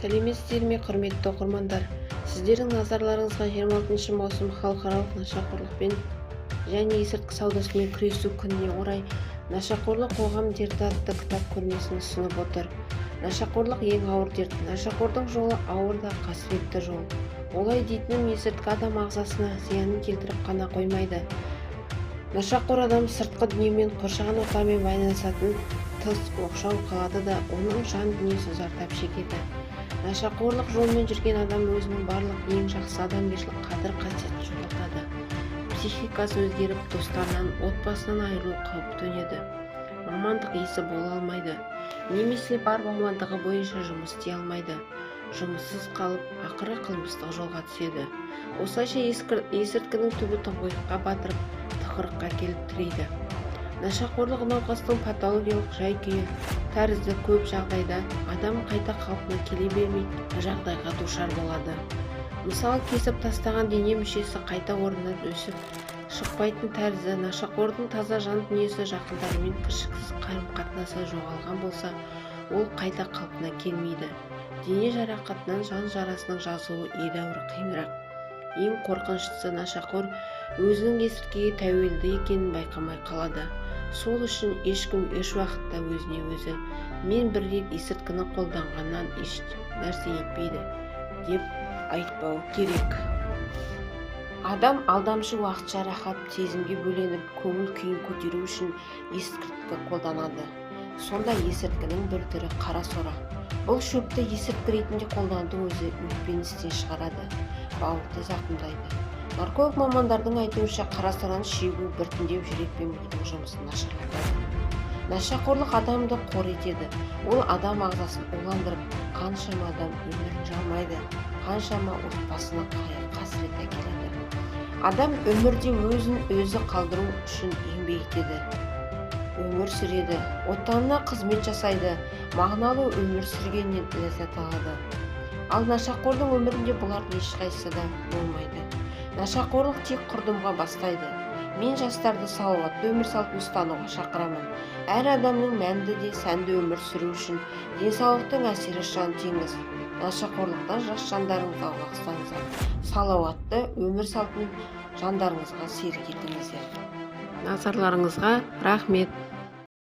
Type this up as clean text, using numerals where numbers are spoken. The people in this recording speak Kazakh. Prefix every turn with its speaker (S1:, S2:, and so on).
S1: Сәлеметсіздер ме, құрметті оқырмандар? Сіздердің назарларыңызға 26 маусым халықаралық нашақорлықпен және есірткі саудасымен күресу күніне орай «Нашақорлық қоғам дерті» атты кітап көрмесін ұсынып отыр. Нашақорлық ең ауыр дерт. Нашақордың жолы ауыр да қасіретті жол. Олай дейтінім, есірткі адам ағзасына зиянын келтіріп қана қоймайды. Нашақор адам сыртқы дүниемен, қоршаған ортамен байланысатын тыс оқшау қалады да оның жан дүниесі зардап шегеді. Нашақорлық жолмен жүрген адам өзінің барлық ең жақсы адамгершілік қадір-қасиетін жоғалтады. Психикасы өзгеріп, достарынан, отбасынан айырылу қаупі төнеді. Мамандық иесі бола алмайды, немесе бар мамандығы бойынша жұмыс істей алмайды. Жұмыссыз қалып, ақыры қылмыстық жолға түседі. Осылайша есірткінің түбі тұңғиыққа батырып, тығырыққа келіп тірейді. Нашақорлық науқастың патологиялық жай-күйі тәрізді көп жағдайда адам қайта қалпына келе бермей жағдайға душар болады. Мысалы, кесіп тастаған дене мүшесі қайта орнынан өсіп шықпайтын тәрізді. Нашақордың таза жан дүниесі жақындарымен кіршіксіз қарым-қатынасы жоғалған болса, ол қайта қалпына келмейді. Дене жарақатынан жан жарасының жазуы едәуір қиынырақ. Ең қорқыныштысы, нашақор өзінің есірткіге тәуелді екенін байқамай қалады. Сол үшін ешкім еш уақытта өзіне өзі «мен бір рет есірткіні қолданғаннан еш нәрсе етпейді» деп айтпау керек. Адам алдамшы уақытша рахат сезімге бөленіп, көңіл күйін көтеру үшін есірткі қолданады. Сонда есірткінің бір түрі қара сора. Бұл шөпті есірткі ретінде қолданудың өзі өкпені істен шығарады, бауырды зақымдайды. Нарколог мамандардың айтуынша, қара сораны шегу біртіндеп жүрек пен мидың жұмысын нашарлатады. Нашақорлық адамды қор етеді. Ол адам ағзасын уландырып, қаншама адам өмірін жалмайды, қаншама отбасына қасірет әкеледі. Адам өмірде өзін өзі қалдыру үшін еңбек етеді, өмір сүреді, отанына қызмет жасайды, мағыналы өмір сүргеннен ләззат алады. Ал нашақордың өмірінде бұлардың ешқайсысы да болмайды. Нашақорлық тек құрдымға бастайды. Мен жастарды салауатты өмір салтын ұстануға шақырамын. Әр адамның мәнді де сәнді өмір сүру үшін денсаулықтың әсері шан теңіз. Нашақорлықтан жас жандарыңызға аулақ ұстаңыздар. Салауатты өмір салтын жандарыңызға серік етіңіздер. Назарларыңызға рахмет.